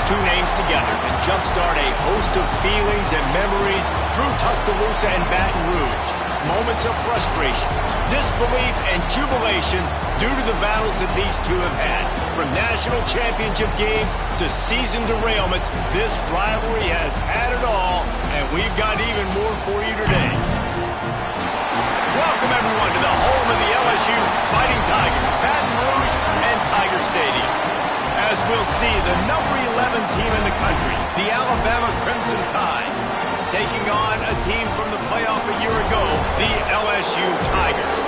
two names together can jumpstart a host of feelings and memories through Tuscaloosa and Baton Rouge. Moments of frustration, disbelief, and jubilation due to the battles that these two have had. From national championship games to season derailments, this rivalry has had it all, and we've got even more for you today. Welcome, everyone, to the home of the LSU Fighting Tigers, Baton Rouge and Tiger Stadium. As we'll see, the number 11 team in the country, the Alabama Crimson Tide, taking on a team from the playoff a year ago, the LSU Tigers.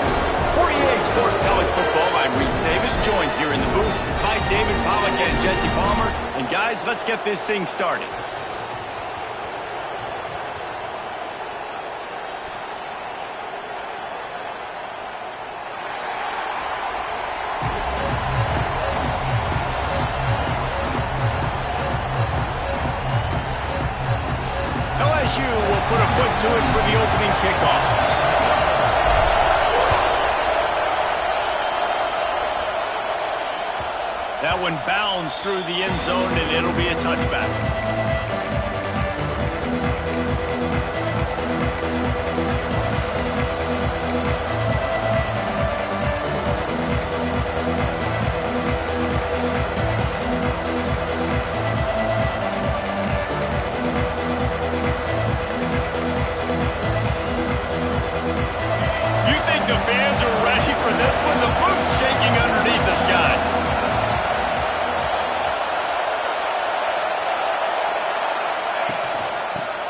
For EA Sports College Football, I'm Reese Davis, joined here in the booth by David Pollack and Jesse Palmer. And guys, let's get this thing started. LSU will put a foot to it for the opening kickoff. That one bounds through the end zone, and it'll be a touchback. You think the fans are ready for this one? The booth's shaking underneath us, guys.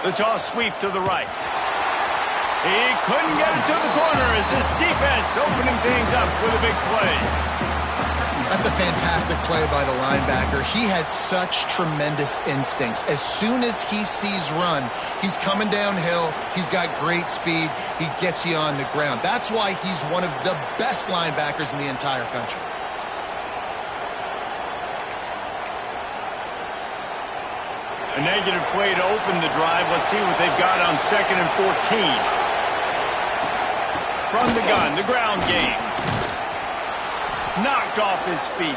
The toss sweep to the right. He couldn't get it to the corner as this defense opening things up with a big play. That's a fantastic play by the linebacker. He has such tremendous instincts. As soon as he sees run, he's coming downhill. He's got great speed. He gets you on the ground. That's why he's one of the best linebackers in the entire country. A negative play to open the drive. Let's see what they've got on 2nd and 14. From the gun, the ground game. Knocked off his feet.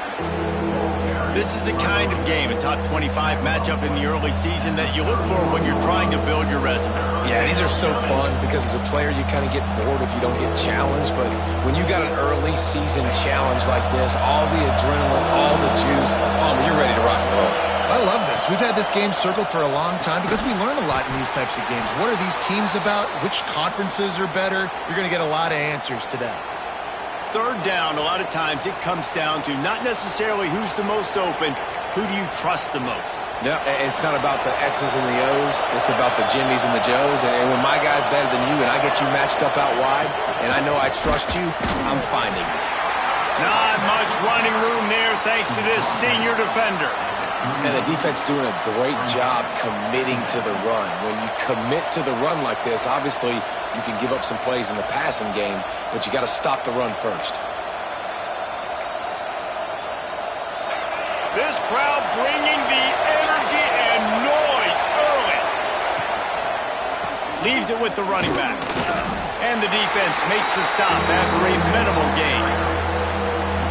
This is the kind of game, a top 25 matchup in the early season that you look for when you're trying to build your resume. Yeah, these are so fun because as a player you kind of get bored if you don't get challenged, but when you got an early season challenge like this, all the adrenaline, all the juice, Palmer, you're ready to rock and roll. I love this. We've had this game circled for a long time because we learn a lot in these types of games. What are these teams about? Which conferences are better? You're going to get a lot of answers today. Third down, a lot of times it comes down to not necessarily who's the most open, who do you trust the most? Yeah, it's not about the X's and the O's. It's about the Jimmys and the Joes. And when my guy's better than you and I get you matched up out wide and I know I trust you, I'm finding you. Not much running room there thanks to this senior defender. And the defense doing a great job committing to the run. When you commit to the run like this, obviously you can give up some plays in the passing game, but you got to stop the run first. This crowd bringing the energy and noise early. Leaves it with the running back. And the defense makes the stop after a minimal gain.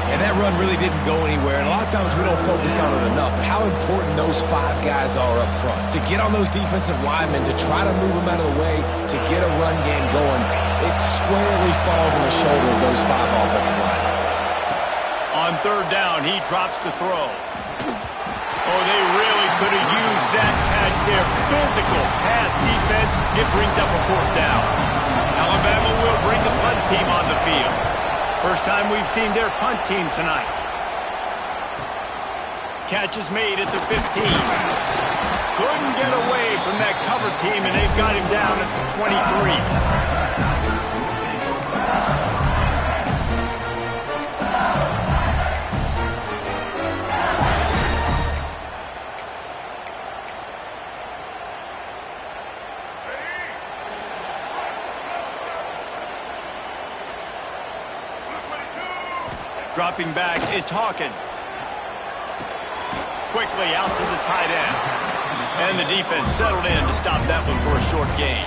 And that run really didn't go anywhere, and a lot of times we don't focus on it enough, but how important those 5 guys are up front. To get on those defensive linemen, to try to move them out of the way, to get a run game going, it squarely falls on the shoulder of those 5 offensive linemen. On third down, he drops the throw. Oh, they really could have used that catch there. Physical pass defense, it brings up a 4th down. Alabama will bring the punt team on the field. First time we've seen their punt team tonight. Catch is made at the 15. Couldn't get away from that cover team, and they've got him down at the 23. Dropping back, it's Hawkins. Quickly out to the tight end. And the defense settled in to stop that one for a short gain.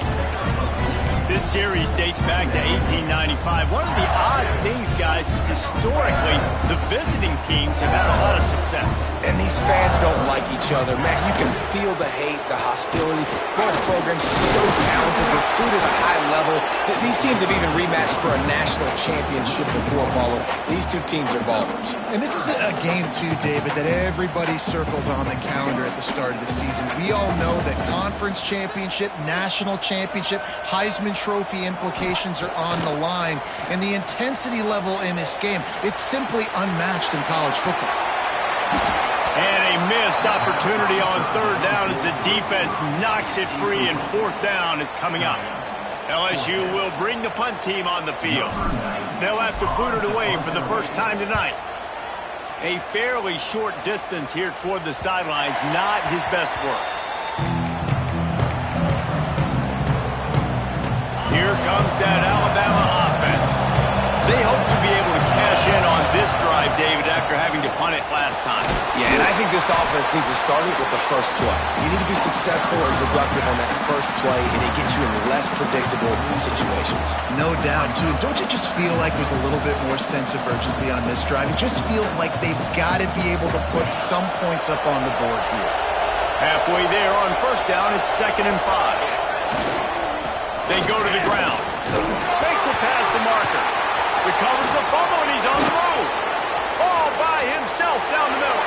This series dates back to 1895. One of the odd things, guys, is historically the visiting teams have had a lot of success. And these fans don't like each other. Man, you can feel the hate, the hostility. Both programs so talented, recruited at a high level. These teams have even rematched for a national championship before, Paulo. These two teams are ballers. And this is a game, too, David, that everybody circles on the calendar at the start of the season. We all know that conference championship, national championship, Heisman Trophy implications are on the line. And the intensity level in this game, it's simply unmatched in college football. And a missed opportunity on third down as the defense knocks it free, and fourth down is coming up. LSU will bring the punt team on the field. They'll have to boot it away for the first time tonight. A fairly short distance here toward the sidelines, not his best work. Here comes that Alabama offense. They hope to be able to cash in on this drive, David, after having to punt it last time. Yeah, and I think this offense needs to start it with the first play. You need to be successful and productive on that first play, and it gets you in less predictable situations. No doubt, too. Don't you just feel like there's a little bit more sense of urgency on this drive? It just feels like they've got to be able to put some points up on the board here. Halfway there on first down, it's 2nd and 5. They go to the ground. Makes it past the marker. Recovers the fumble, and he's on the move. All by himself down the middle.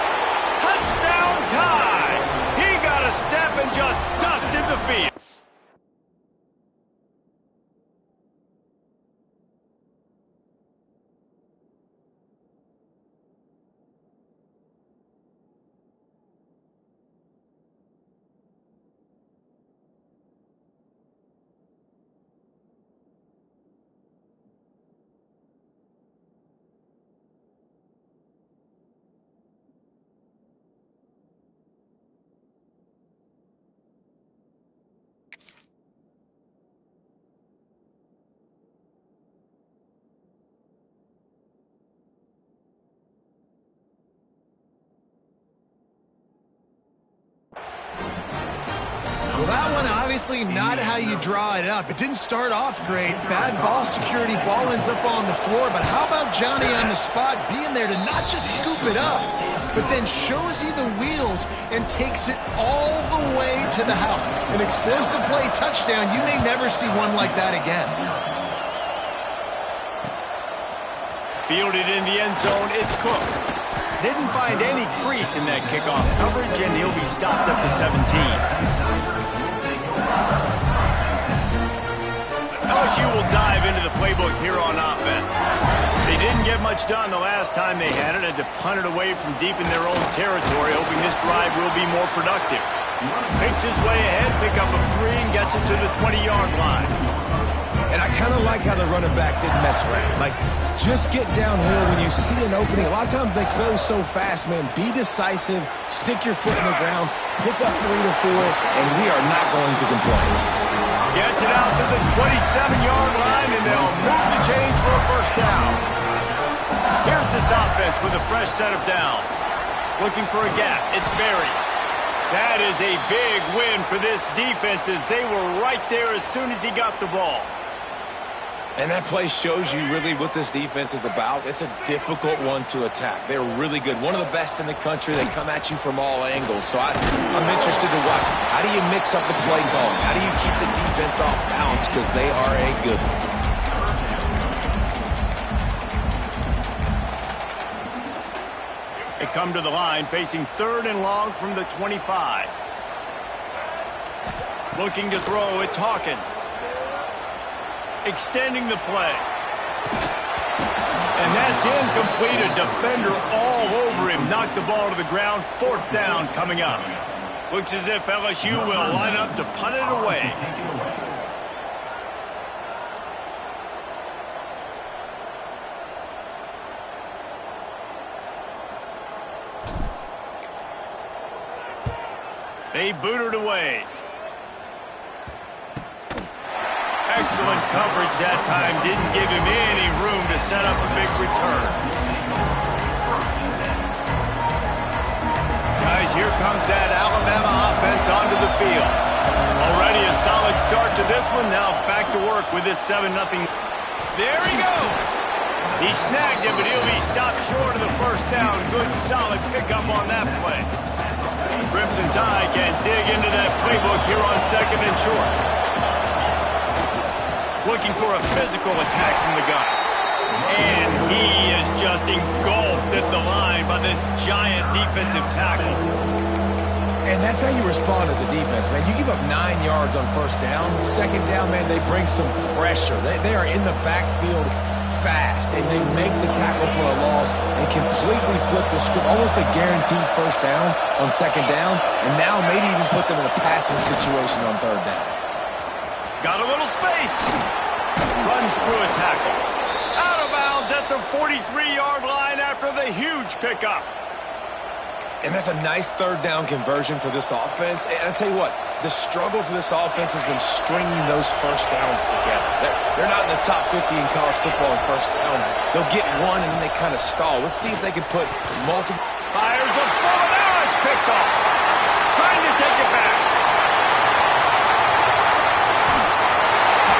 Touchdown tie. He got a step and just dusted the field. Well, that one obviously not how you draw it up. It didn't start off great. Bad ball security. Ball ends up on the floor. But how about Johnny on the spot being there to not just scoop it up, but then shows you the wheels and takes it all the way to the house. An explosive play touchdown. You may never see one like that again. Fielded in the end zone, it's Cook. Didn't find any crease in that kickoff coverage, and he'll be stopped at the 17. LSU will dive into the playbook here on offense. They didn't get much done the last time they had it, had to punt it away from deep in their own territory, hoping this drive will be more productive. Picks his way ahead, pick up a 3, and gets it to the 20-yard line. And I kind of like how the running back didn't mess around. Like, just get downhill when you see an opening. A lot of times they close so fast, man. Be decisive, stick your foot in the ground, pick up 3 to 4, and we are not going to complain. Gets it out to the 27-yard line, and they'll move the chains for a first down. Here's this offense with a fresh set of downs. Looking for a gap. It's buried. That is a big win for this defense, as they were right there as soon as he got the ball. And that play shows you really what this defense is about. It's a difficult one to attack. They're really good. One of the best in the country. They come at you from all angles. So I'm interested to watch. How do you mix up the play calling? How do you keep the defense off balance? Because they are a good one. They come to the line facing 3rd and long from the 25. Looking to throw, it's Hawkins. Extending the play. And that's incomplete. A defender all over him. Knocked the ball to the ground. 4th down coming up. Looks as if LSU will line up to punt it away. They boot it away. Excellent coverage that time. Didn't give him any room to set up a big return. Guys, here comes that Alabama offense onto the field. Already a solid start to this one. Now back to work mark with this 7-0. There he goes. He snagged it, but he'll be stopped short of the first down. Good, solid pickup on that play. Crimson Tide can dig into that playbook here on 2nd and short. Looking for a physical attack from the gun. And he is just engulfed at the line by this giant defensive tackle. And that's how you respond as a defense, man. You give up 9 yards on first down. 2nd down, man, they bring some pressure. They are in the backfield fast, and they make the tackle for a loss and completely flip the script. Almost a guaranteed first down on 2nd down, and now maybe even put them in a passing situation on 3rd down. Got a little space. Runs through a tackle. Out of bounds at the 43-yard line after the huge pickup. And that's a nice 3rd down conversion for this offense. And I'll tell you what, the struggle for this offense has been stringing those first downs together. They're not in the top 50 in college football in first downs. They'll get one and then they kind of stall. Let's see if they can put multiple... Fires a ball. Now it's picked off. Trying to take it back.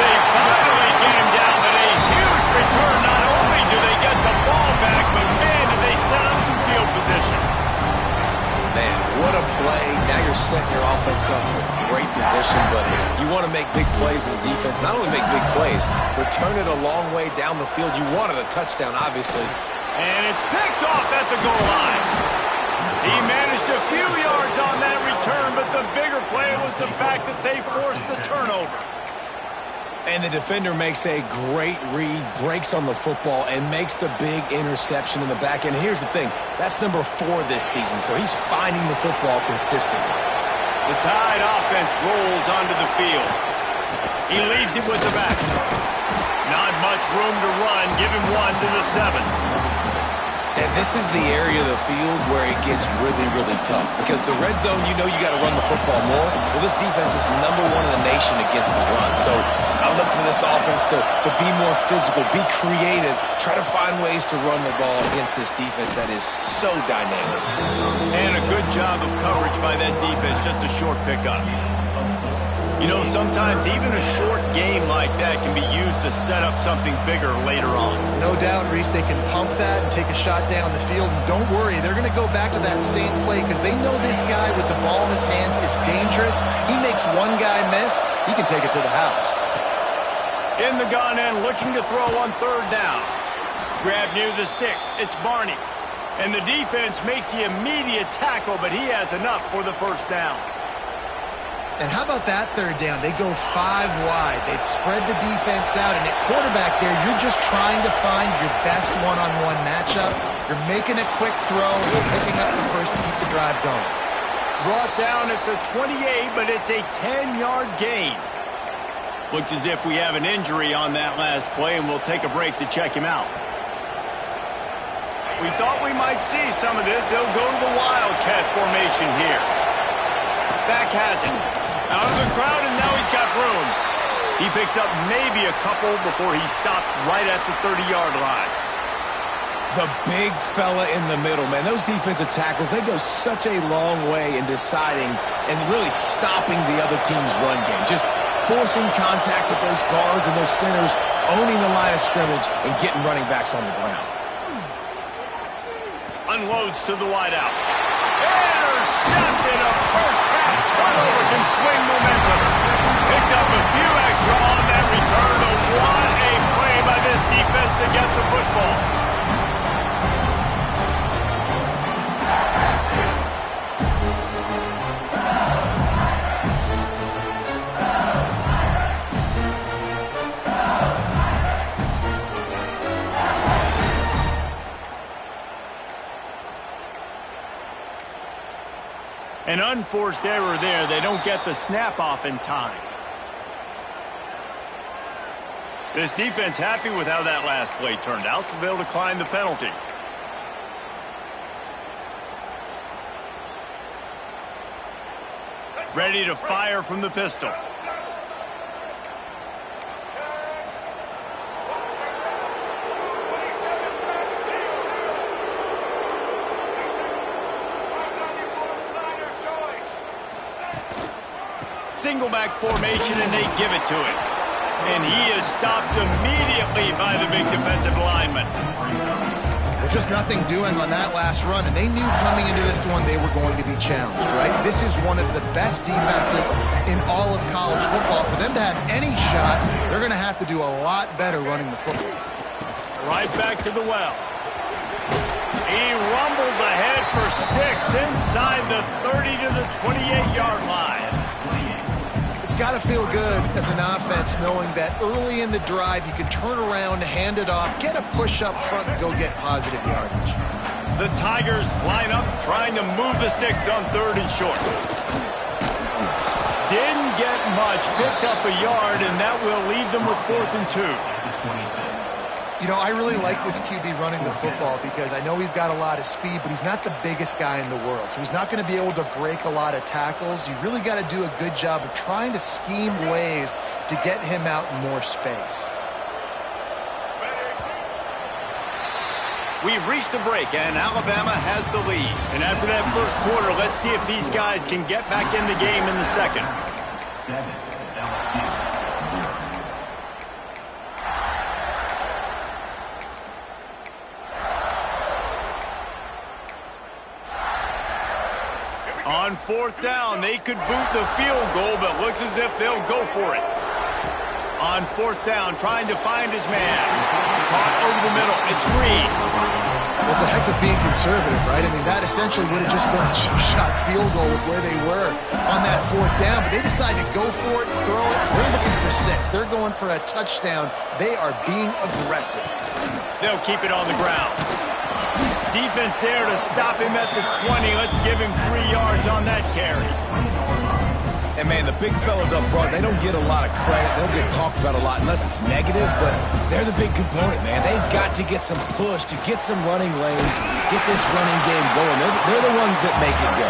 They finally get him down, but a huge return. Not only do they get the ball back, but man, do they set up some field position. Man, what a play. Now you're setting your offense up for great position, but you want to make big plays as a defense. Not only make big plays, return it a long way down the field. You wanted a touchdown, obviously. And it's picked off at the goal line. He managed a few yards on that return, but the bigger play was the fact that they forced the turnover. And the defender makes a great read, breaks on the football, and makes the big interception in the back end. And here's the thing, that's number 4 this season, so he's finding the football consistently. The Tide offense rolls onto the field. He leaves it with the back. Not much room to run. Give him 1 to the 7. And this is the area of the field where it gets really, really tough. Because the red zone, you know you got to run the football more. Well, this defense is number 1 in the nation against the run. So I look for this offense to be more physical, be creative, try to find ways to run the ball against this defense that is so dynamic. And a good job of coverage by that defense, just a short pickup. You know, sometimes even a short game like that can be used to set up something bigger later on. No doubt, Reese, they can pump that and take a shot down the field. And don't worry, they're going to go back to that same play because they know this guy with the ball in his hands is dangerous. He makes one guy miss, he can take it to the house. In the gun and looking to throw on 3rd down. Grab near the sticks. It's Barney. And the defense makes the immediate tackle, but he has enough for the first down. And how about that 3rd down? They go 5 wide. They'd spread the defense out. And at quarterback there, you're just trying to find your best one-on-one matchup. You're making a quick throw. You're picking up the first to keep the drive going. Brought down at the 28, but it's a 10-yard gain. Looks as if we have an injury on that last play, and we'll take a break to check him out. We thought we might see some of this. They'll go to the Wildcat formation here. Back has it. Out of the crowd, and now he's got room. He picks up maybe a couple before he's stopped right at the 30-yard line. The big fella in the middle, man. Those defensive tackles, they go such a long way in deciding and really stopping the other team's run game. Just forcing contact with those guards and those centers, owning the line of scrimmage, and getting running backs on the ground. Unloads to the wideout. Intercepted. A first-half turnover can swing momentum. Picked up a few extra on that return. What a play by this defense to get the football. An unforced error there. They don't get the snap off in time. This defense happy with how that last play turned out, so they'll decline the penalty. Ready to fire from the pistol. Single back formation, and they give it to him. And he is stopped immediately by the big defensive lineman. Well, just nothing doing on that last run, and they knew coming into this one they were going to be challenged, right? This is one of the best defenses in all of college football. For them to have any shot, they're going to have to do a lot better running the football. Right back to the well. He rumbles ahead for 6 inside the 30 to the 28-yard line. It's got to feel good as an offense knowing that early in the drive you can turn around, hand it off, get a push up front, and go get positive yardage. The Tigers line up trying to move the sticks on 3rd and short. Didn't get much, picked up a yard, and that will leave them with 4th and 2. You know, I really like this QB running the football because I know he's got a lot of speed, but he's not the biggest guy in the world. So he's not going to be able to break a lot of tackles. You really got to do a good job of trying to scheme ways to get him out in more space. We've reached the break, and Alabama has the lead. And after that first quarter, let's see if these guys can get back in the game in the second. 7, LSU. On 4th down, they could boot the field goal, but looks as if they'll go for it. On 4th down, trying to find his man. Caught over the middle. It's Green. Well, it's a heck of being conservative, right? I mean, that essentially would have just been a chip-shot field goal with where they were on that 4th down, but they decided to go for it, throw it. They're looking for 6. They're going for a touchdown. They are being aggressive. They'll keep it on the ground. Defense there to stop him at the 20. Let's give him 3 yards on that carry. And, man, the big fellas up front, they don't get a lot of credit. They don't get talked about a lot unless it's negative, but they're the big component, man. They've got to get some push, to get some running lanes, get this running game going. They're the ones that make it go.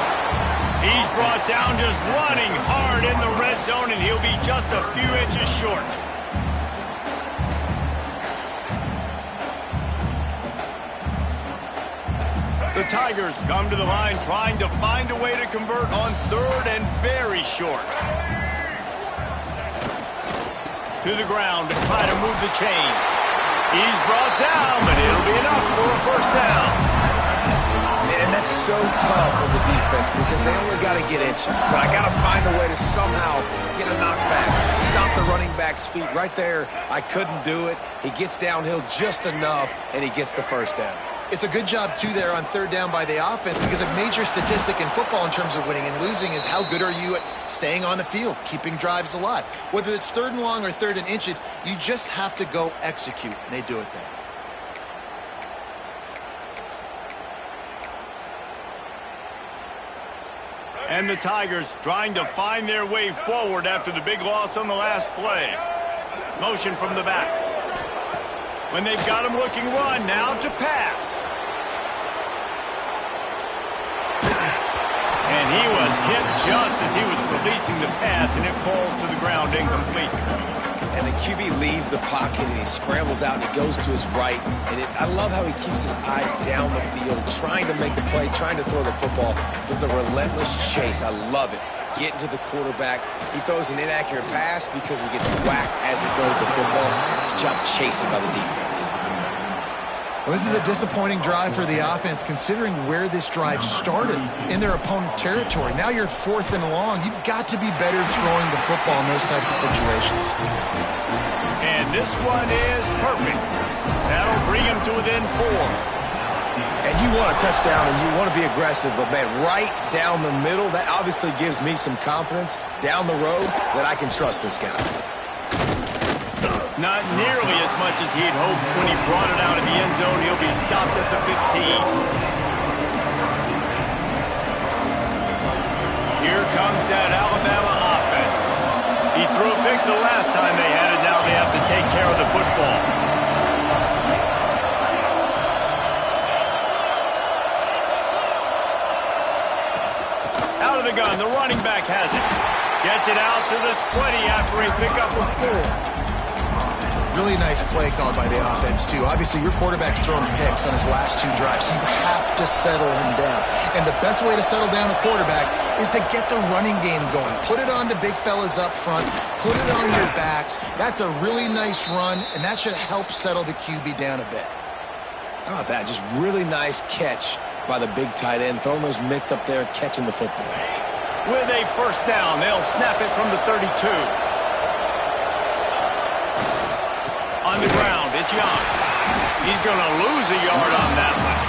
He's brought down just running hard in the red zone, and he'll be just a few inches short. The Tigers come to the line trying to find a way to convert on 3rd and very short. To the ground to try to move the chains. He's brought down, but it'll be enough for a 1st down. And that's so tough as a defense because they only got to get inches. But I got to find a way to somehow get a knockback, stop the running back's feet right there. I couldn't do it. He gets downhill just enough, and he gets the 1st down. It's a good job, too, there on 3rd down by the offense because a major statistic in football in terms of winning and losing is how good are you at staying on the field, keeping drives alive. Whether it's 3rd and long or 3rd and inches, you just have to go execute, and they do it there. And the Tigers trying to find their way forward after the big loss on the last play. Motion from the back. When they've got him looking run, now to pass. And he was hit just as he was releasing the pass, and it falls to the ground incomplete. And the QB leaves the pocket, and he scrambles out, and he goes to his right. And I love how he keeps his eyes down the field, trying to make a play, trying to throw the football with a relentless chase. I love it. Getting to the quarterback. He throws an inaccurate pass because he gets whacked as he throws the football. Nice job chasing by the defense. Well, this is a disappointing drive for the offense considering where this drive started in their opponent territory. Now you're 4th and long. You've got to be better throwing the football in those types of situations. And this one is perfect. That'll bring him to within 4. And you want a touchdown and you want to be aggressive, but, man, right down the middle, that obviously gives me some confidence down the road that I can trust this guy. Not nearly as much as he'd hoped when he brought it out of the end zone. He'll be stopped at the 15. Here comes that Alabama offense. He threw a pick the last time they had it. Now they have to take care of the football. Out of the gun, the running back has it. Gets it out to the 20 after a pickup of 4. Really nice play called by the offense, too. Obviously, your quarterback's throwing picks on his last 2 drives, so you have to settle him down. And the best way to settle down a quarterback is to get the running game going. Put it on the big fellas up front. Put it on your backs. That's a really nice run, and that should help settle the QB down a bit. How about that? Just really nice catch by the big tight end, throwing those mitts up there, catching the football. With a first down, they'll snap it from the 32. On the ground, it's Young. He's going to lose a yard on that one.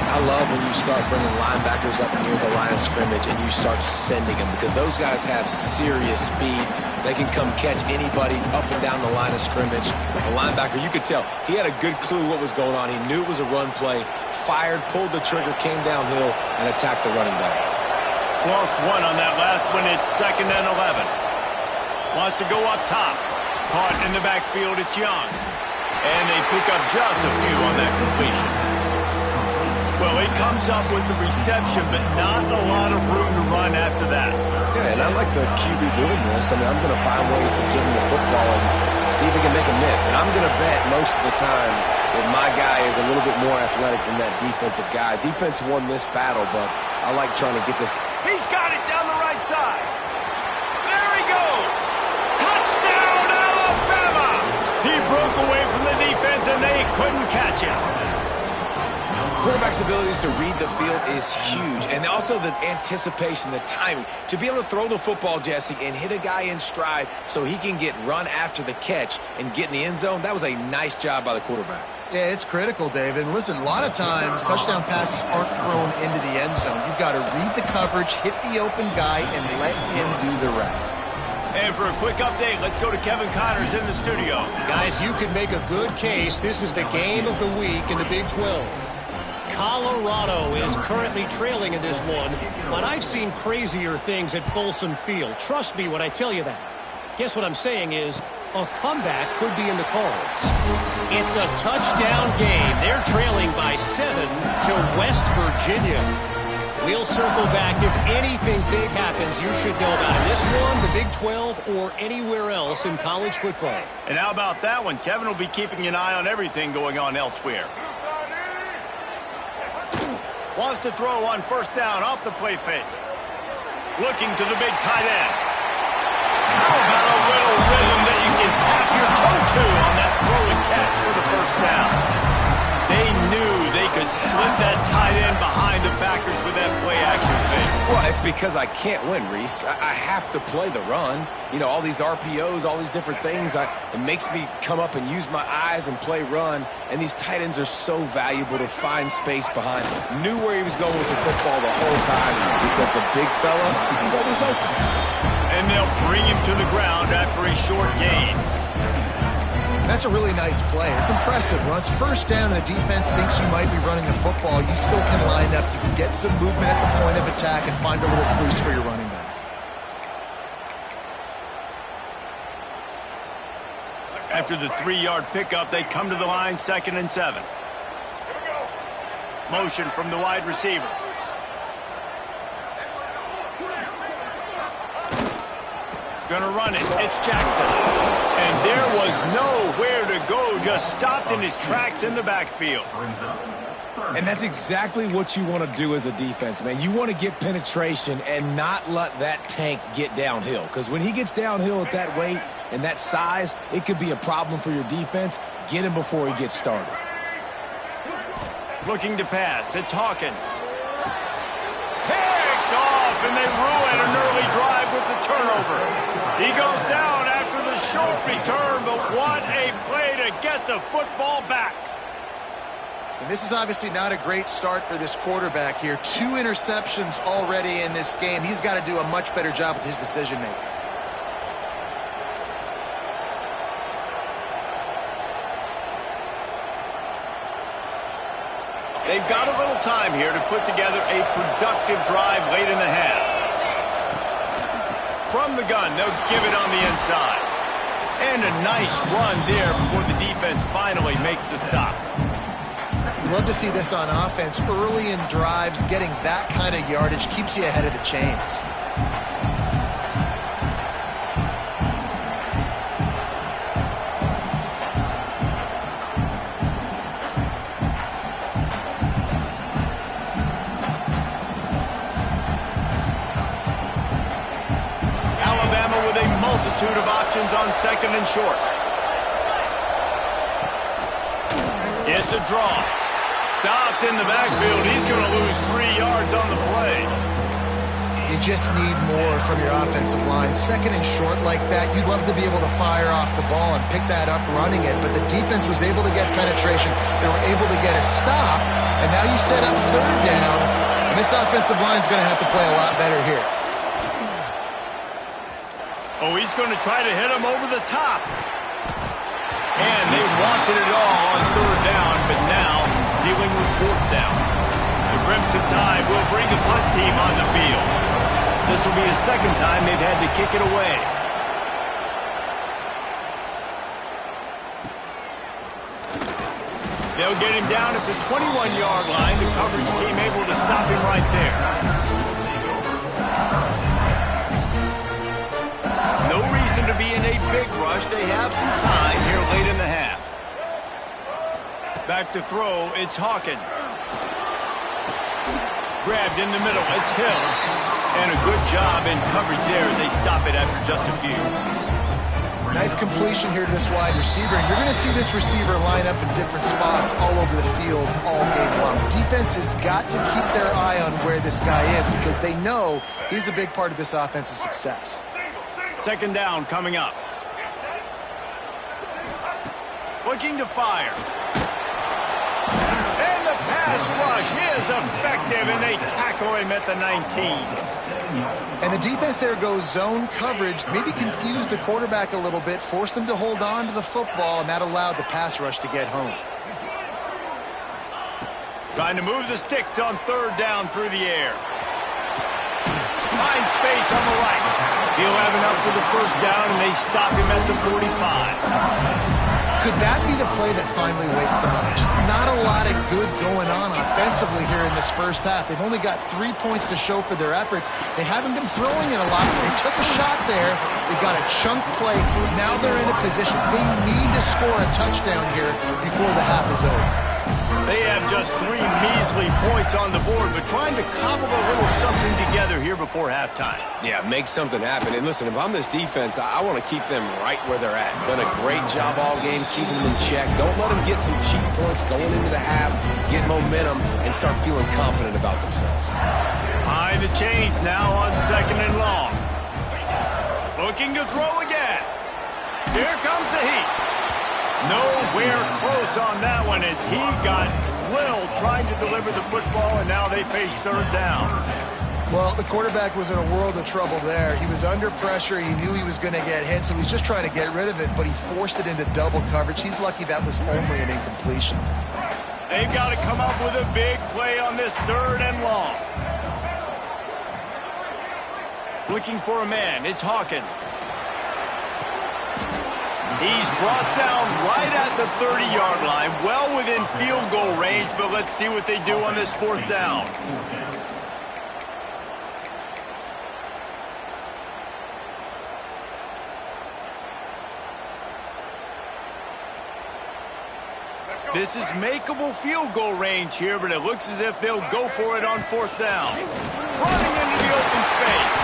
I love when you start bringing linebackers up near the line of scrimmage and you start sending them, because those guys have serious speed. They can come catch anybody up and down the line of scrimmage. The linebacker, you could tell, he had a good clue what was going on. He knew it was a run play, fired, pulled the trigger, came downhill, and attacked the running back. Lost 1 on that last one. It's 2nd and 11. Wants to go up top. Caught in the backfield, it's Young. And they pick up just a few on that completion. Well, he comes up with the reception, but not a lot of room to run after that. Yeah, and I like the QB doing this. I mean, I'm going to find ways to give him the football and see if he can make a miss. And I'm going to bet most of the time that my guy is a little bit more athletic than that defensive guy. Defense won this battle, but I like trying to get this. He's got it down the right side. There he goes. Touchdown, Alabama! He broke away from the defense, and they couldn't catch him. Quarterback's abilities to read the field is huge, and also the anticipation, the timing. To be able to throw the football, Jesse, and hit a guy in stride so he can get run after the catch and get in the end zone, that was a nice job by the quarterback. Yeah, it's critical, David. And listen, a lot of times touchdown passes aren't thrown into the end zone. You've got to read the coverage, hit the open guy, and let him do the rest. And for a quick update, let's go to Kevin Connors in the studio. Guys, you can make a good case. This is the game of the week in the Big 12. Colorado is currently trailing in this one, but I've seen crazier things at Folsom Field. Trust me when I tell you that. Guess what I'm saying is a comeback could be in the cards. It's a touchdown game. They're trailing by 7 to West Virginia. We'll circle back. If anything big happens, you should know about it. This one, the Big 12, or anywhere else in college football. And how about that one? Kevin will be keeping an eye on everything going on elsewhere. Wants to throw on first down off the play fake. Looking to the big tight end. How about a little rhythm that you can tap your toe to on that throw and catch for the first down? They knew they could slip that tight end behind the backers with that play action fake. Well, it's because I can't win, Reese. I have to play the run. You know, all these RPOs, all these different things. It makes me come up and use my eyes and play run. And these tight ends are so valuable to find space behind. Knew where he was going with the football the whole time because the big fella, he's always open. And they'll bring him to the ground after a short gain. That's a really nice play. It's impressive. When it's first down and the defense thinks you might be running the football, you still can line up. You can get some movement at the point of attack and find a little crease for your running back. After the 3-yard pickup, they come to the line, 2nd and 7. Motion from the wide receiver. Gonna run it. It's Jackson. And there was nowhere to go. Just stopped in his tracks in the backfield. And that's exactly what you want to do as a defense, man. You want to get penetration and not let that tank get downhill. Because when he gets downhill at that weight and that size, it could be a problem for your defense. Get him before he gets started. Looking to pass. It's Hawkins. Picked off, and they ruin an early drive with the turnover. He goes down after the short return, but what a play to get the football back. And this is obviously not a great start for this quarterback here. 2 interceptions already in this game. He's got to do a much better job with his decision-making. They've got a little time here to put together a productive drive late in the half. From the gun, they'll give it on the inside. And a nice run there before the defense finally makes the stop. You love to see this on offense. Early in drives, getting that kind of yardage keeps you ahead of the chains. multitude of options on second and short. It's a draw. Stopped in the backfield. He's going to lose 3 yards on the play. You just need more from your offensive line. Second and short like that, you'd love to be able to fire off the ball and pick that up running it, but the defense was able to get penetration. They were able to get a stop, and now you set up third down, and this offensive line is going to have to play a lot better here. Oh, he's going to try to hit him over the top. And they wanted it all on third down, but now dealing with fourth down. The Crimson Tide will bring the punt team on the field. This will be the second time they've had to kick it away. They'll get him down at the 21-yard line. The coverage team able to stop him right there. No reason to be in a big rush. They have some time here late in the half. Back to throw, it's Hawkins. Grabbed in the middle, it's Hill. And a good job in coverage there as they stop it after just a few. Nice completion here to this wide receiver, and you're going to see this receiver line up in different spots all over the field all game long. Defense has got to keep their eye on where this guy is because they know he's a big part of this offense's success. Second down coming up. Looking to fire. And the pass rush is effective, and they tackle him at the 19. And the defense there goes zone coverage, maybe confused the quarterback a little bit, forced him to hold on to the football, and that allowed the pass rush to get home. Trying to move the sticks on third down through the air. Find space on the right. He'll have enough for the first down, and they stop him at the 45. Could that be the play that finally wakes them up? Just not a lot of good going on offensively here in this first half. They've only got 3 points to show for their efforts. They haven't been throwing it a lot. They took a shot there. They got a chunk play. Now they're in a position. They need to score a touchdown here before the half is over. They have just 3 measly points on the board, but trying to cobble a little something together here before halftime. Yeah, make something happen. And listen, if I'm this defense, I want to keep them right where they're at. Done a great job all game keeping them in check. Don't let them get some cheap points going into the half, get momentum, and start feeling confident about themselves. Behind the chains now on second and long. Looking to throw again. Here comes the heat. Nowhere close on that one as he got drilled trying to deliver the football, and now they face third down. Well, the quarterback was in a world of trouble there. He was under pressure. He knew he was going to get hit, so he's just trying to get rid of it, but he forced it into double coverage. He's lucky that was only an incompletion. They've got to come up with a big play on this third and long. Looking for a man. It's Hawkins. He's brought down right at the 30-yard line, well within field goal range, but let's see what they do on this fourth down. This is makeable field goal range here, but it looks as if they'll go for it on fourth down. Running into the open space.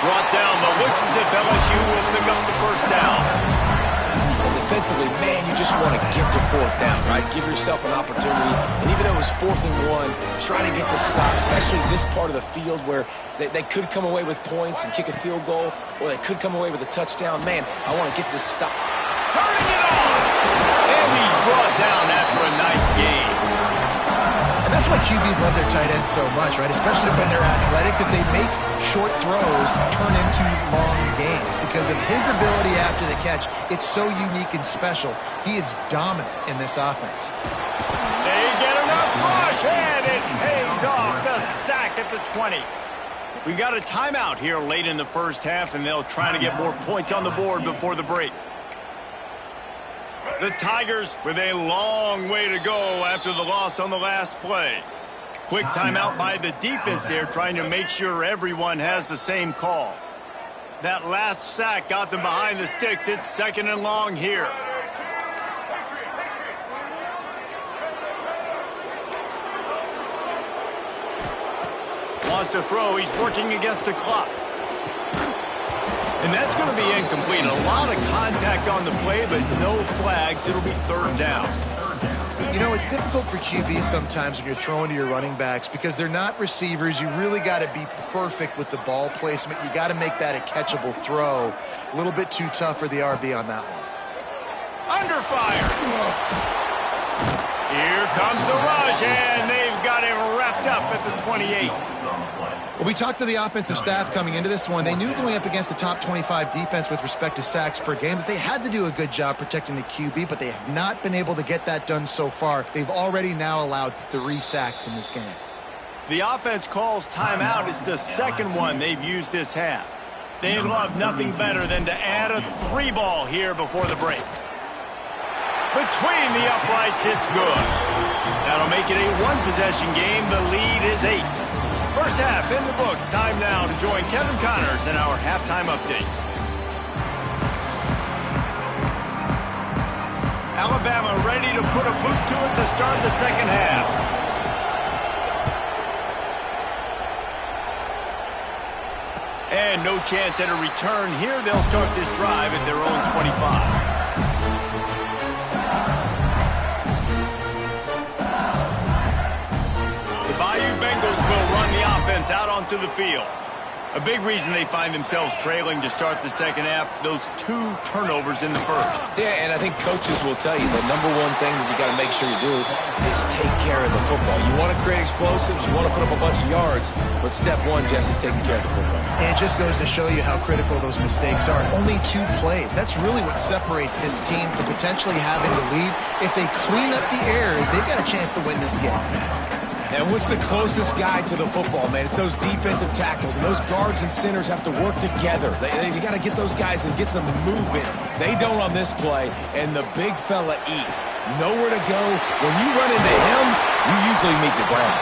Brought down, but looks as if LSU will pick up the first down. Defensively, man, you just want to get to fourth down, right? Give yourself an opportunity. And even though it was 4th and 1, try to get the stop, especially this part of the field where they could come away with points and kick a field goal, or they could come away with a touchdown. Man, I want to get this stop. Turning it on! And he's brought down after a nice game. And that's why QBs love their tight ends so much, right? Especially when they're athletic, because they make short throws turn into long games. Because of his ability after the catch, it's so unique and special. He is dominant in this offense. They get enough rush, and it pays off. The sack at the 20. We got a timeout here late in the first half, and they'll try to get more points on the board before the break. The Tigers with a long way to go after the loss on the last play. Quick timeout by the defense there, trying to make sure everyone has the same call. That last sack got them behind the sticks. It's second and long here. Wants to throw. He's working against the clock. And that's going to be incomplete. A lot of contact on the play, but no flags. It'll be third down. You know, it's difficult for QBs sometimes when you're throwing to your running backs because they're not receivers. You really got to be perfect with the ball placement. You got to make that a catchable throw. A little bit too tough for the RB on that one. Under fire. Here comes the rush, and they've got him wrapped up at the 28. Well, we talked to the offensive staff coming into this one. They knew going up against the top 25 defense with respect to sacks per game that they had to do a good job protecting the QB, but they have not been able to get that done so far. They've already now allowed 3 sacks in this game. The offense calls timeout. It's the second one they've used this half. They'd love nothing better than to add a 3-ball here before the break. Between the uprights, it's good. That'll make it a 1-possession game. The lead is 8. First half in the books. Time now to join Kevin Connors in our halftime update. Alabama ready to put a boot to it to start the second half. And no chance at a return here. They'll start this drive at their own 25. Bengals will run the offense out onto the field. A big reason they find themselves trailing to start the second half, those 2 turnovers in the first. Yeah, and I think coaches will tell you the number one thing that you got to make sure you do is take care of the football. You want to create explosives, you want to put up a bunch of yards, but step 1, Jesse, taking care of the football. And it just goes to show you how critical those mistakes are. Only 2 plays. That's really what separates this team from potentially having the lead. If they clean up the errors, they've got a chance to win this game. And what's the closest guy to the football, man? It's those defensive tackles, and those guards and centers have to work together. They got to get those guys and get some movement. They don't on this play, and the big fella eats. Nowhere to go. When you run into him, you usually meet the ground.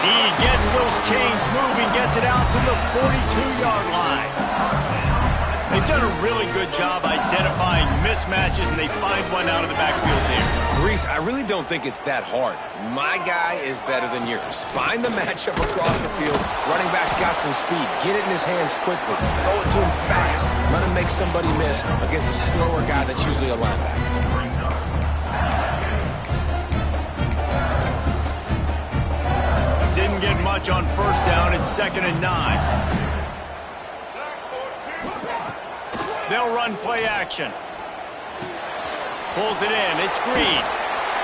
He gets those chains moving, gets it out to the 42-yard line. They've done a really good job identifying mismatches, and they find one out of the backfield there. Reese, I really don't think it's that hard. My guy is better than yours. Find the matchup across the field. Running back's got some speed. Get it in his hands quickly. Throw it to him fast. Let him make somebody miss against a slower guy that's usually a linebacker. Didn't get much on first down. It's 2nd and 9. They'll run play action. Pulls it in. It's Green.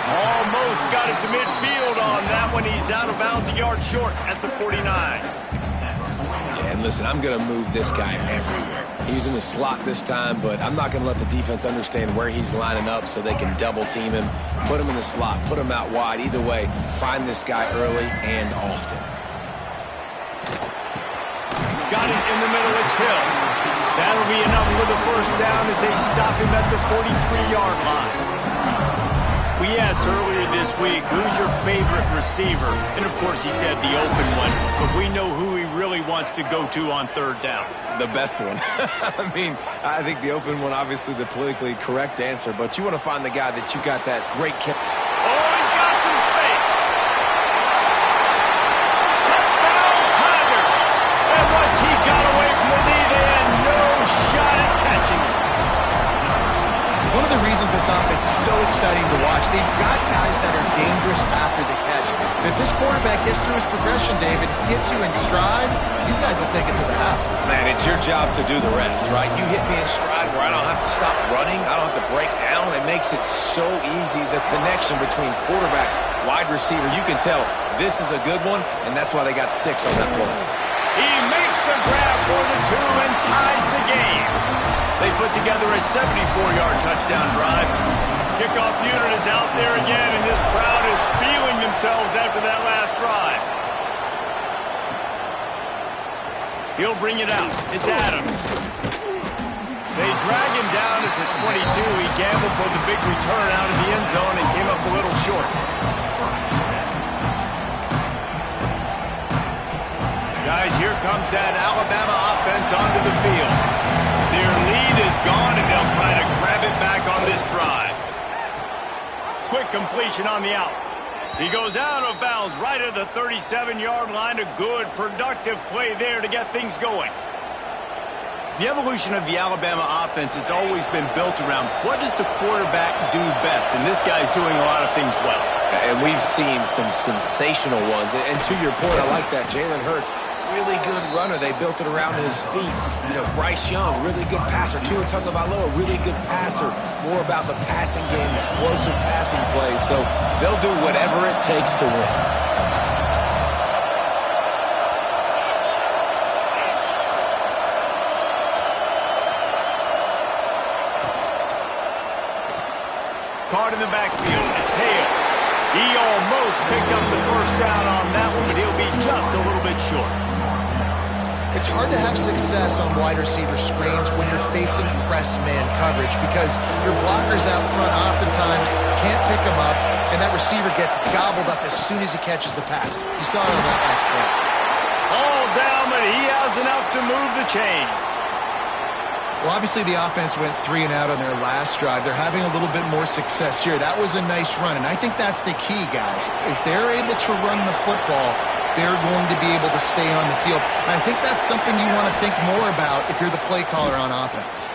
Almost got it to midfield on that one. He's out of bounds, a yard short at the 49. Yeah, and listen, I'm going to move this guy everywhere. He's in the slot this time, but I'm not going to let the defense understand where he's lining up so they can double team him, put him in the slot, put him out wide. Either way, find this guy early and often. Got it in the middle. It's Hill. That'll be enough for the first down as they stop him at the 43-yard line. We asked earlier this week, who's your favorite receiver? And, of course, he said the open one. But we know who he really wants to go to on third down. The best one. I mean, I think the open one, obviously the politically correct answer. But you want to find the guy that you got that great kick. Oh, he's got some space. Touchdown, Tigers. And once he got away from the knee, they had no shot at catching him. One of the reasons this offense is so exciting to watch, they've got guys that are dangerous after the catch. But if this quarterback gets through his progression, David, hits you in stride, these guys will take it to the house. Man, it's your job to do the rest, right? You hit me in stride where I don't have to stop running. I don't have to break down. It makes it so easy. The connection between quarterback, wide receiver, you can tell this is a good one, and that's why they got 6 on that play. He makes the grab for the 2 and ties the game. They put together a 74-yard touchdown drive. Kickoff unit is out there again, and this crowd is feeling themselves after that last drive. He'll bring it out. It's Adams. They drag him down at the 22. He gambled for the big return out of the end zone and came up a little short. Guys, here comes that Alabama offense onto the field. Their lead is gone, and they'll try to grab it back on this drive. Quick completion on the out. He goes out of bounds right at the 37-yard line. A good, productive play there to get things going. The evolution of the Alabama offense has always been built around what does the quarterback do best, and this guy's doing a lot of things well. And we've seen some sensational ones. And to your point, I like that. Jalen Hurts, really good runner. They built it around his feet. You know, Bryce Young, really good passer. Tua Tagovailoa, really good passer. More about the passing game, explosive passing plays. So they'll do whatever it takes to win. Caught in the backfield. It's Hale. He almost picked up the first down on that one, but he'll be just a little bit short. It's hard to have success on wide receiver screens when you're facing press man coverage because your blockers out front oftentimes can't pick them up, and that receiver gets gobbled up as soon as he catches the pass. You saw it on that last play. All down, but he has enough to move the chains. Well, obviously the offense went 3 and out on their last drive. They're having a little bit more success here. That was a nice run, and I think that's the key, guys. If they're able to run the football, they're going to be able to stay on the field. And I think that's something you want to think more about if you're the play caller on offense.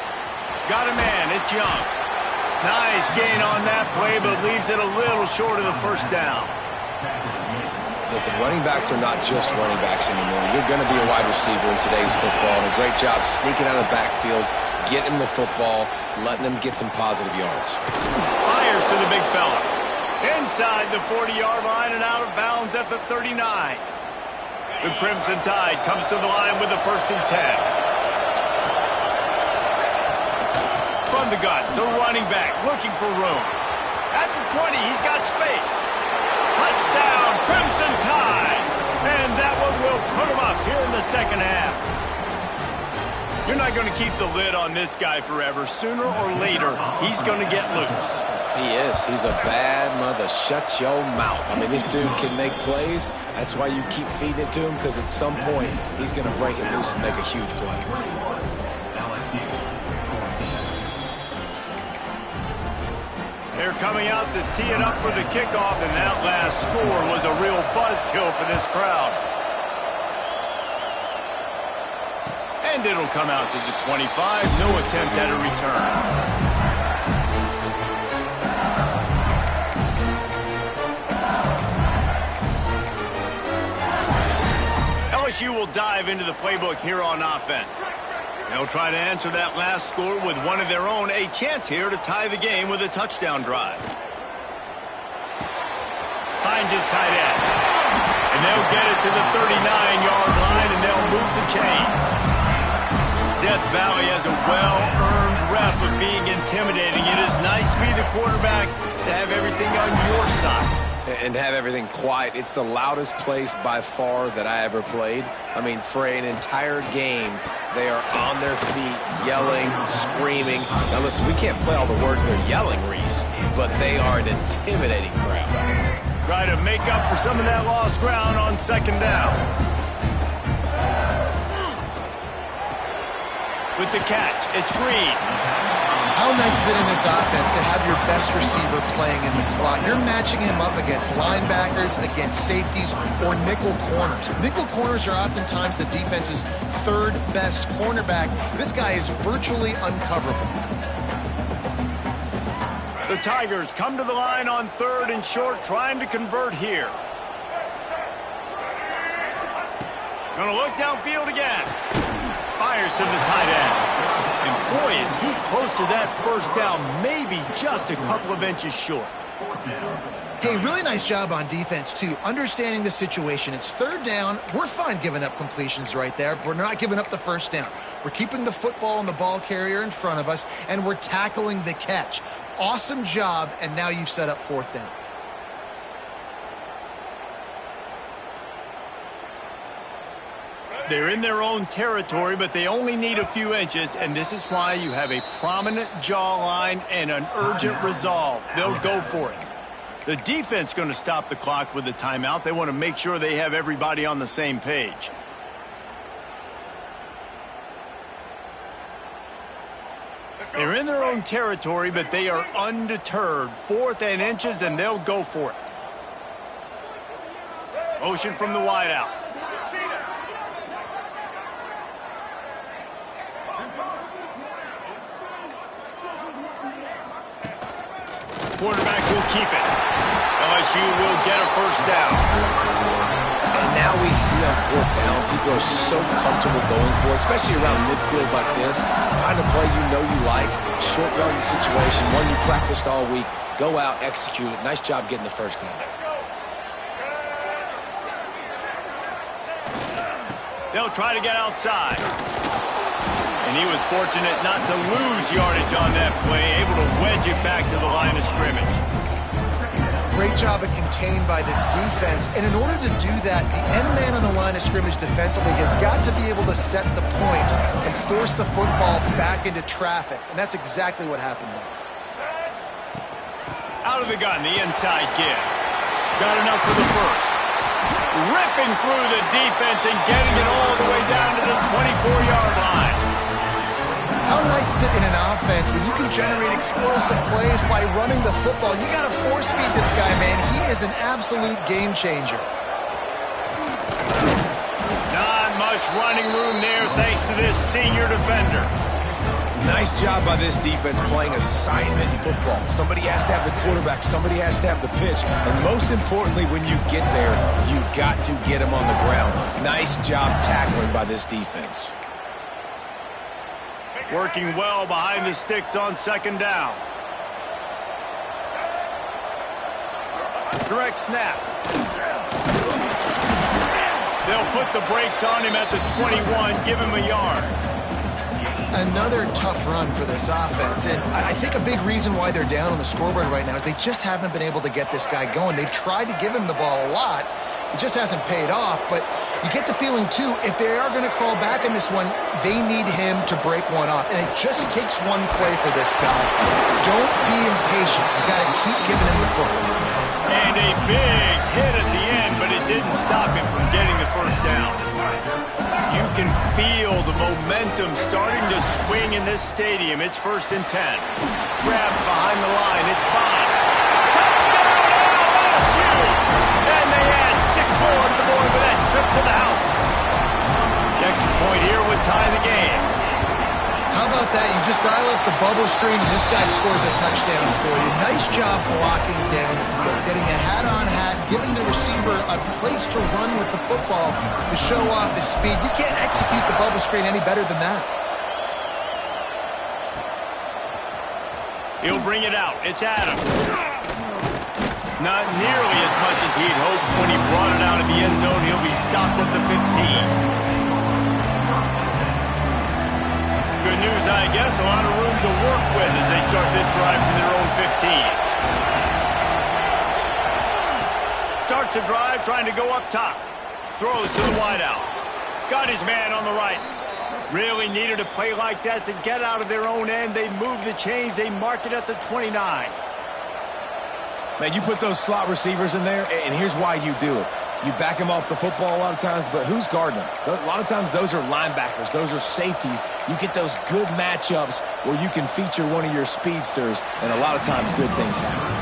Got a man. It's Young. Nice gain on that play, but leaves it a little short of the first down. Listen, running backs are not just running backs anymore. You're going to be a wide receiver in today's football. And a great job sneaking out of the backfield, getting the football, letting them get some positive yards. Fires to the big fella. Inside the 40-yard line and out of bounds at the 39. The Crimson Tide comes to the line with the 1st and 10. From the gun, the running back looking for room. At the 20, he's got space. Touchdown, Crimson Tide. And that one will put him up here in the second half. You're not going to keep the lid on this guy forever. Sooner or later, he's going to get loose. He is. He's a bad mother. Shut your mouth. I mean, this dude can make plays. That's why you keep feeding it to him, because at some point, he's going to break it loose and make a huge play. They're coming out to tee it up for the kickoff, and that last score was a real buzzkill for this crowd. And it'll come out to the 25. No attempt at a return. LSU will dive into the playbook here on offense. They'll try to answer that last score with one of their own, a chance here to tie the game with a touchdown drive. Finds his tight end. And they'll get it to the 39-yard line, and they'll move the chains. Death Valley has a well-earned rep of being intimidating. It is nice to be the quarterback, to have everything on your side. And have everything quiet. It's the loudest place by far that I ever played. I mean, for an entire game, they are on their feet, yelling, screaming. Now, listen, we can't play all the words they're yelling, Reese, but they are an intimidating crowd. Try to make up for some of that lost ground on 2nd down. With the catch, it's Green. How nice is it in this offense to have your best receiver playing in the slot? You're matching him up against linebackers, against safeties, or nickel corners. Nickel corners are oftentimes the defense's 3rd best cornerback. This guy is virtually uncoverable. The Tigers come to the line on 3rd and short, trying to convert here. Gonna look downfield again. Fires to the tight end. And boy, is he close to that first down, maybe just a couple of inches short. Hey, really nice job on defense, too, understanding the situation. It's 3rd down. We're fine giving up completions right there. We're not giving up the first down. We're keeping the football and the ball carrier in front of us, and we're tackling the catch. Awesome job, and now you've set up 4th down. They're in their own territory, but they only need a few inches, and this is why you have a prominent jawline and an urgent resolve. They'll go for it. The defense going to stop the clock with a timeout. They want to make sure they have everybody on the same page. They're in their own territory, but they are undeterred. 4th and inches, and they'll go for it. Motion from the wideout. Quarterback will keep it. LSU will get a first down. And now we see on fourth down, people are so comfortable going for it, especially around midfield like this. Find a play you know you like, short yardage situation, one you practiced all week. Go out, execute it. Nice job getting the first down. They'll try to get outside. And he was fortunate not to lose yardage on that play, able to wedge it back to the line of scrimmage. Great job of contained by this defense. And in order to do that, the end man on the line of scrimmage defensively has got to be able to set the point and force the football back into traffic. And that's exactly what happened there. Out of the gun, the inside give. Got enough for the first. Ripping through the defense and getting it all the way down to the 24-yard line. How nice is it in an offense when you can generate explosive plays by running the football? You got to force feed this guy, man. He is an absolute game changer. Not much running room there thanks to this senior defender. Nice job by this defense playing assignment football. Somebody has to have the quarterback. Somebody has to have the pitch. And most importantly, when you get there, you got to get him on the ground. Nice job tackling by this defense. Working well behind the sticks on second down. Direct snap. They'll put the brakes on him at the 21, give him a yard. Another tough run for this offense, and I think a big reason why they're down on the scoreboard right now is they just haven't been able to get this guy going. They've tried to give him the ball a lot. It just hasn't paid off, but you get the feeling, too, if they are going to crawl back in this one, they need him to break one off, and it just takes one play for this guy. Don't be impatient. You got to keep giving him the football. And a big hit at the end, but it didn't stop him from getting the first down. You can feel the momentum starting to swing in this stadium. It's 1st and 10. Grabbed behind the line. It's Bond. Touchdown LSU! And they add 6 more to the board with that trip to the house. The extra point here would tie the game. How about that? You just dial up the bubble screen and this guy scores a touchdown for you. Nice job blocking down the field, getting a hat-on-hat, giving the receiver a place to run with the football to show off his speed. You can't execute the bubble screen any better than that. He'll bring it out. It's Adams. Not nearly as much as he'd hoped when he brought it out of the end zone. He'll be stopped at the 15. Good news, I guess. A lot of room to work with as they start this drive from their own 15. Starts the drive trying to go up top. Throws to the wideout. Got his man on the right. Really needed a play like that to get out of their own end. They move the chains. They mark it at the 29. Man, you put those slot receivers in there, and here's why you do it. You back them off the football a lot of times, but who's guarding them? A lot of times those are linebackers. Those are safeties. You get those good matchups where you can feature one of your speedsters, and a lot of times good things happen.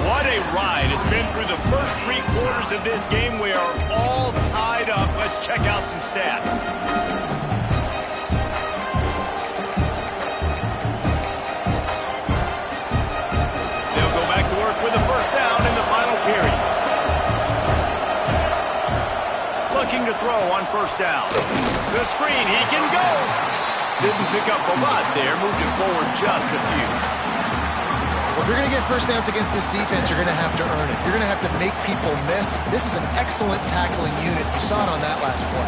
What a ride. It's been through the first 3 quarters of this game. We are all tied up. Let's check out some stats. They'll go back to work with a first down in the final period. Looking to throw on first down. The screen, he can go. Didn't pick up a lot there, moved it forward just a few. Well, if you're going to get first downs against this defense, you're going to have to earn it. You're going to have to make people miss. This is an excellent tackling unit. You saw it on that last play.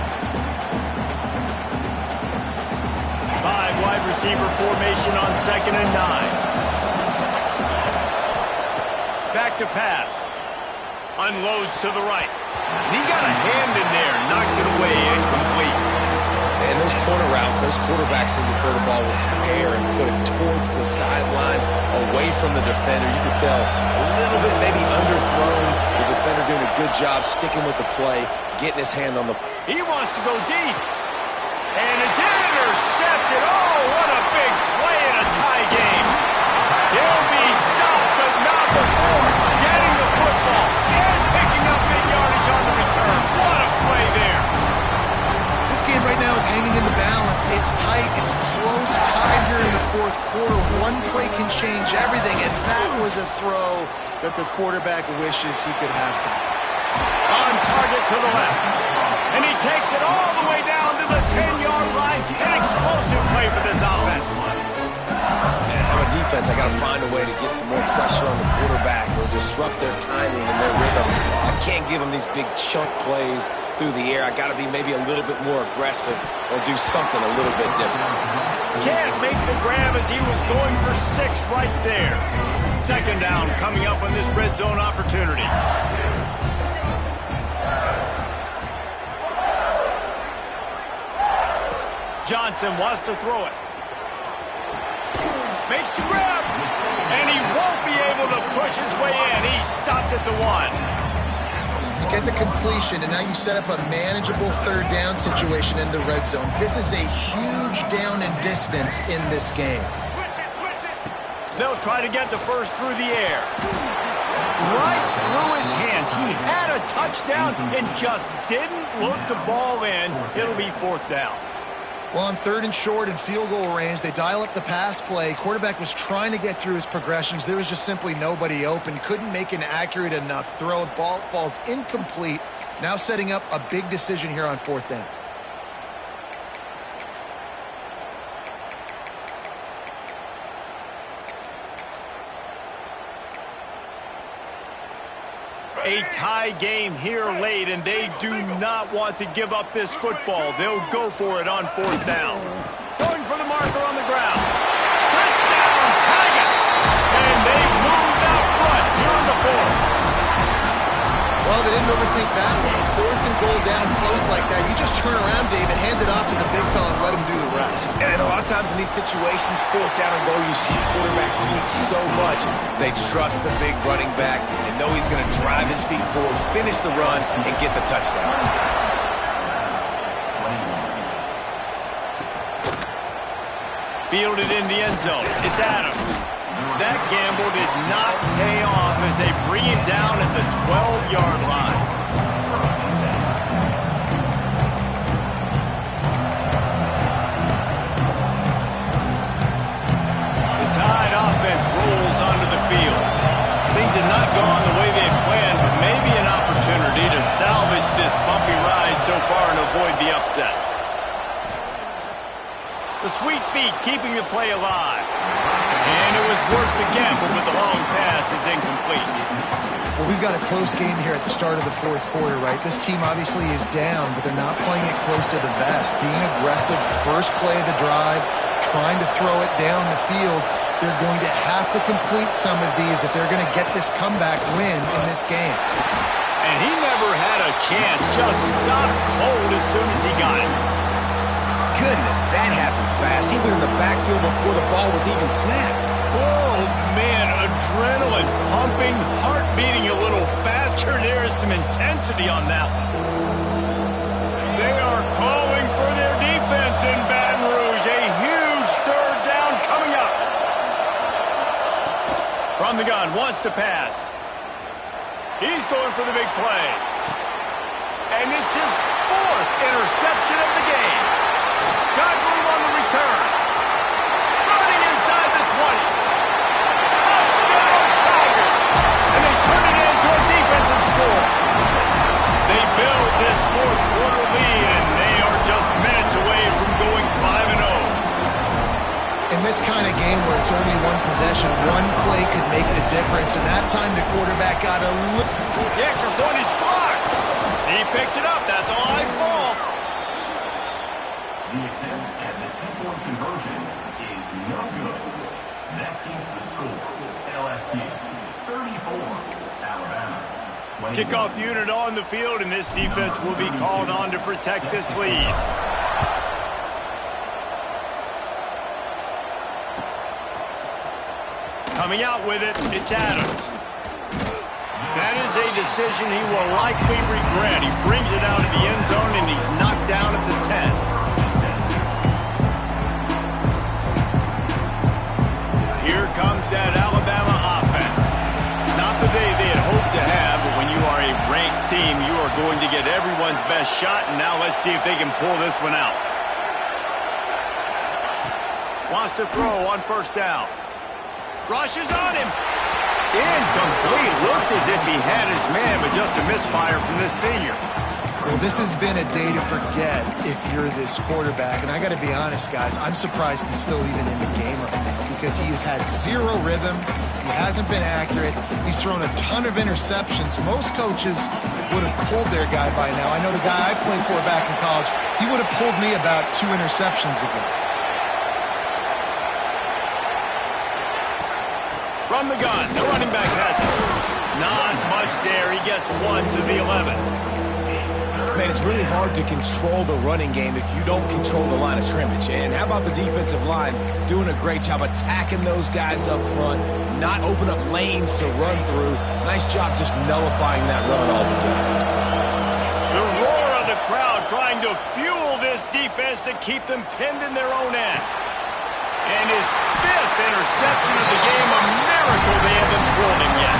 5 wide receiver formation on 2nd and 9. Back to pass. Unloads to the right. He got a hand in there, knocks it away, incomplete. And those corner routes, those quarterbacks need to throw the ball with some air and put it towards the sideline, away from the defender. You could tell a little bit maybe underthrown. The defender doing a good job sticking with the play, getting his hand on the... He wants to go deep. And it's intercepted. Oh, what a big play in a tie game. He'll be stopped, but not before getting the football and picking up big yardage on the return. What a play there. This game right now is hanging in the balance. It's tight. It's close. Tied here in the fourth quarter. One play can change everything, and that was a throw that the quarterback wishes he could have back. On target to the left. And he takes it all the way down to the 10-yard line. An explosive play for this offense. And on a defense, I got to find a way to get some more pressure on the quarterback or disrupt their timing and their rhythm. I can't give them these big chunk plays through the air. I got to be maybe a little bit more aggressive or do something a little bit different. Can't make the grab as he was going for 6 right there. Second down coming up on this red zone opportunity. Johnson wants to throw it. Makes the grab. And he won't be able to push his way in. He stopped at the 1. You get the completion, and now you set up a manageable third down situation in the red zone. This is a huge down in distance in this game. They'll try to get the first through the air. Right through his hands. He had a touchdown and just didn't look the ball in. It'll be fourth down. Well, on third and short and field goal range, they dial up the pass play. Quarterback was trying to get through his progressions. There was just simply nobody open. Couldn't make an accurate enough throw. Ball falls incomplete. Now setting up a big decision here on fourth down. A tie game here late, and they do not want to give up this football. They'll go for it on fourth down. Going for the marker on the ground. Touchdown, Tigers! And they moved out front here in the fourth. Well, they didn't overthink that one. Fourth and goal down close like that. You just turn around, David, hand it off to the big fella and let him do the rest. And a lot of times in these situations, fourth down and goal, you see quarterback sneak so much. They trust the big running back and know he's going to drive his feet forward, finish the run, and get the touchdown. Fielded in the end zone. It's Adams. That gamble did not pay off as they bring him down at the 12-yard line. The Tide offense rolls onto the field. Things have not gone the way they had planned, but maybe an opportunity to salvage this bumpy ride so far and avoid the upset. The sweet feet keeping the play alive. And it was worth the gamble, but the long pass is incomplete. Well, we've got a close game here at the start of the fourth quarter, right? This team obviously is down, but they're not playing it close to the vest. Being aggressive, first play of the drive, trying to throw it down the field. They're going to have to complete some of these if they're going to get this comeback win in this game. And he never had a chance, just stopped cold as soon as he got it. Goodness, that happened fast. He was in the backfield before the ball was even snapped. Oh, man, adrenaline pumping, heart beating a little faster. There is some intensity on that one. They are calling for their defense in Baton Rouge. A huge third down coming up. From the gun, wants to pass. He's going for the big play. And it's his 4th interception of the game. Got room on the return. Running inside the 20. Touchdown, Tigers! And they turn it into a defensive score. They build this fourth quarter lead, and they are just minutes away from going 5-0. In this kind of game where it's only one possession, one play could make the difference, and that time the quarterback got a look. The extra point is blocked. He picks it up. That's a high ball. The attempt at the two-point conversion is no good. That keeps the score. LSU 34, Alabama 21. Kickoff unit on the field, and this defense will be called on to protect this lead. Coming out with it, it's Adams. That is a decision he will likely regret. He brings it out of the end zone, and he's knocked down at the 10. Here comes that Alabama offense. Not the day they had hoped to have, but when you are a ranked team, you are going to get everyone's best shot, and now let's see if they can pull this one out. Wants to throw on first down. Rushes on him. Incomplete. Looked as if he had his man, but just a misfire from this senior. Well, this has been a day to forget if you're this quarterback. And I got to be honest, guys, I'm surprised he's still even in the game right now because he has had zero rhythm. He hasn't been accurate. He's thrown a ton of interceptions. Most coaches would have pulled their guy by now. I know the guy I played for back in college, he would have pulled me about 2 interceptions ago. From the gun, the running back has it. Not much there. He gets 1 to the 11. Man, it's really hard to control the running game if you don't control the line of scrimmage. And how about the defensive line doing a great job attacking those guys up front, not open up lanes to run through. Nice job just nullifying that run altogether. The roar of the crowd trying to fuel this defense to keep them pinned in their own end. And his 5th interception of the game, a miracle they haven't pulled him yet.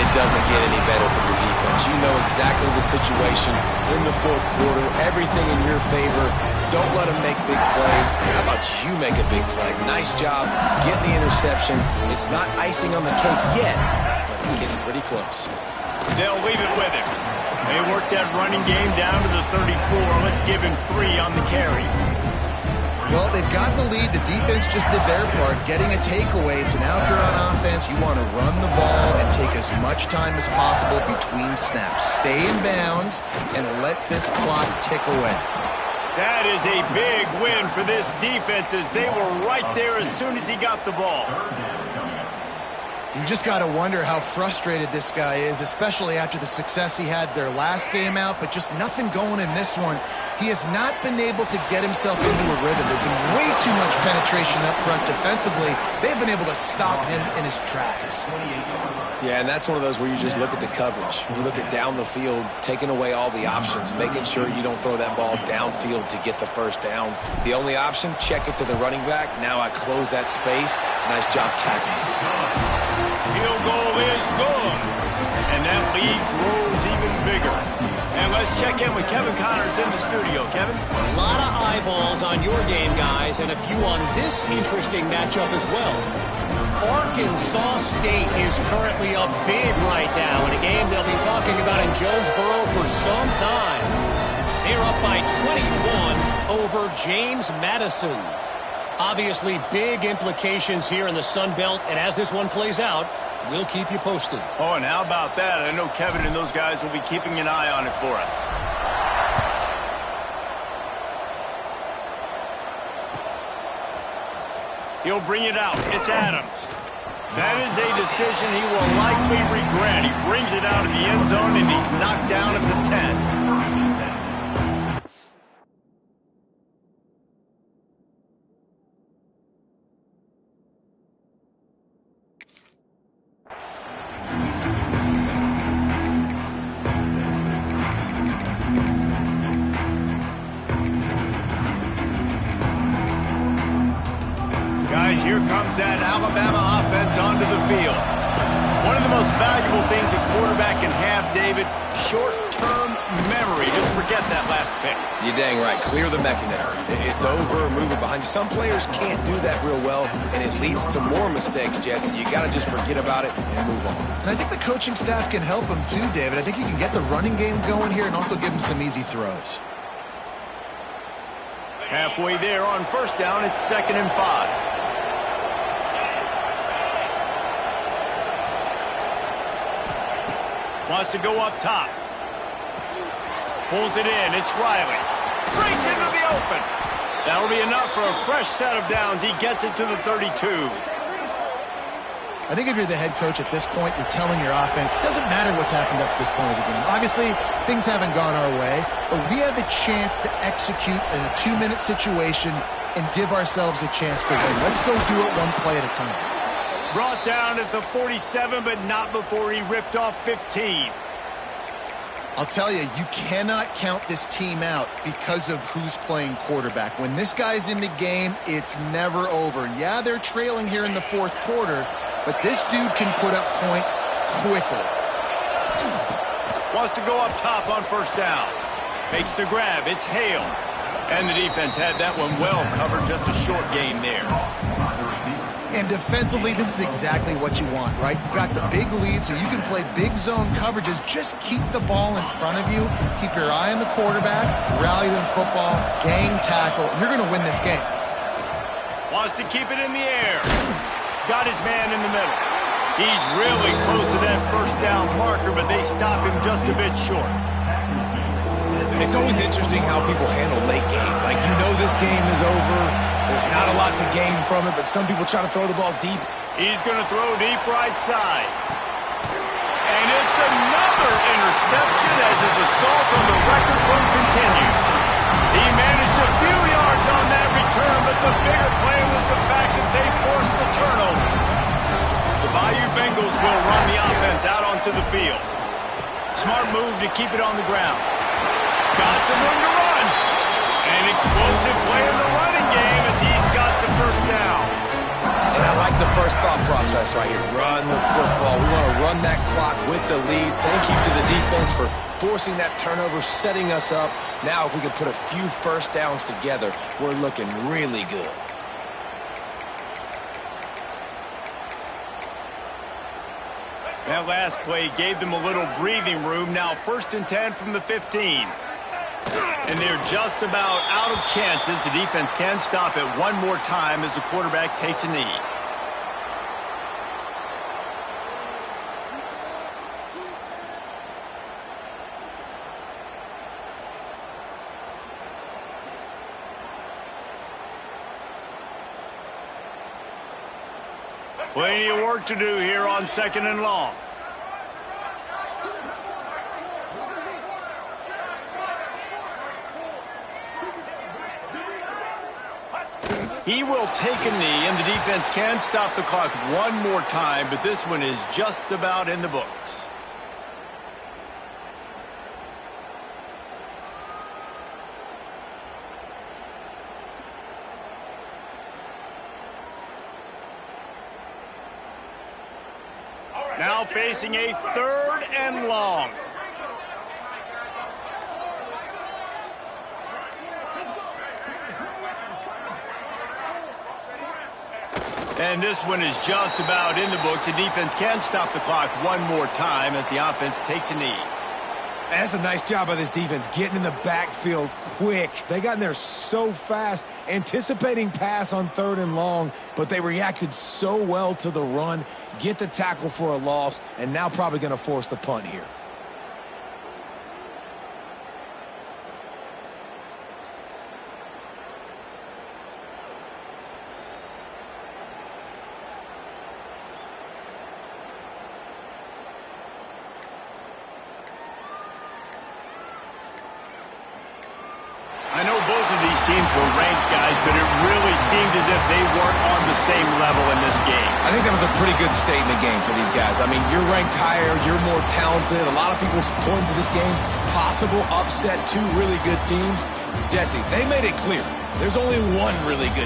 It doesn't get any better for your defense. You know exactly the situation in the 4th quarter, everything in your favor. Don't let them make big plays. How about you make a big play? Nice job getting the interception. It's not icing on the cake yet, but it's getting pretty close. They'll leave it with him. They work that running game down to the 34. Let's give him 3 on the carry. Well, they've got the lead. The defense just did their part, getting a takeaway. So now if you're on offense, you want to run the ball and take as much time as possible between snaps. Stay in bounds and let this clock tick away. That is a big win for this defense as they were right there as soon as he got the ball. You just got to wonder how frustrated this guy is, especially after the success he had their last game out, but just nothing going in this one. He has not been able to get himself into a rhythm. There's been way too much penetration up front defensively. They've been able to stop him in his tracks. Yeah, and that's one of those where you just look at the coverage. You look at down the field, taking away all the options, making sure you don't throw that ball downfield to get the first down. The only option, check it to the running back. Now I close that space. Nice job tackling. Field goal is good. And that lead grows even bigger. And let's check in with Kevin Connors in the studio. Kevin? A lot of eyeballs on your game, guys, and a few on this interesting matchup as well. Arkansas State is currently up big right now in a game they'll be talking about in Jonesboro for some time. They're up by 21 over James Madison. Obviously, big implications here in the Sun Belt, and as this one plays out, we'll keep you posted. Oh, and how about that? I know Kevin and those guys will be keeping an eye on it for us. He'll bring it out. It's Adams. That is a decision he will likely regret. He brings it out of the end zone, and he's knocked down at the 10. Guys, here comes that Alabama offense onto the field. One of the most valuable things a quarterback can have, David, short-term memory. Just forget that last pick. You're dang right. Clear the mechanism. It's over, move it behind you. Some players can't do that real well, and it leads to more mistakes, Jesse. You got to just forget about it and move on. And I think the coaching staff can help him too, David. I think you can get the running game going here and also give him some easy throws. Halfway there on first down, it's 2nd and 5. Wants to go up top. Pulls it in. It's Riley. Breaks into the open. That'll be enough for a fresh set of downs. He gets it to the 32. I think if you're the head coach at this point, you're telling your offense, it doesn't matter what's happened up to this point of the game. Obviously, things haven't gone our way, but we have a chance to execute in a 2-minute situation and give ourselves a chance to win. Let's go do it one play at a time. Brought down at the 47, but not before he ripped off 15. I'll tell you, you cannot count this team out because of who's playing quarterback. When this guy's in the game, it's never over. Yeah, they're trailing here in the 4th quarter, but this dude can put up points quickly. Wants to go up top on first down. Makes the grab. It's Hale. And the defense had that one well covered, just a short gain there. And defensively, this is exactly what you want, right? You got the big lead, so you can play big zone coverages. Just keep the ball in front of you. Keep your eye on the quarterback. Rally to the football. Gang tackle. And you're going to win this game. Wants to keep it in the air. Got his man in the middle. He's really close to that first down marker, but they stop him just a bit short. It's always interesting how people handle late game. Like, you know this game is over. There's not a lot to gain from it, but some people try to throw the ball deep. He's going to throw deep right side. And it's another interception as his assault on the record book continues. He managed a few yards on that return, but the bigger play was the fact that they forced the turnover. The Bayou Bengals will run the offense out onto the field. Smart move to keep it on the ground. Got some room to run. An explosive play in the running game as he's got the first down. And I like the first thought process right here. Run the football. We want to run that clock with the lead. Thank you to the defense for forcing that turnover, setting us up. Now if we can put a few first downs together, we're looking really good. That last play gave them a little breathing room. Now 1st and 10 from the 15. And they're just about out of chances. The defense can stop it one more time as the quarterback takes a knee. Plenty of work to do here on 2nd and long. He will take a knee, and the defense can stop the clock one more time, but this one is just about in the books. Now facing a 3rd and long. And this one is just about in the books. The defense can stop the clock one more time as the offense takes a knee. That's a nice job by this defense, getting in the backfield quick. They got in there so fast, anticipating pass on 3rd and long, but they reacted so well to the run, get the tackle for a loss, and now probably going to force the punt here. I know both of these teams were ranked, guys, but it really seemed as if they weren't on the same level in this game. I think that was a pretty good statement game for these guys. I mean, you're ranked higher, you're more talented. A lot of people point to this game. Possible upset, 2 really good teams. Jesse, they made it clear. There's only one really good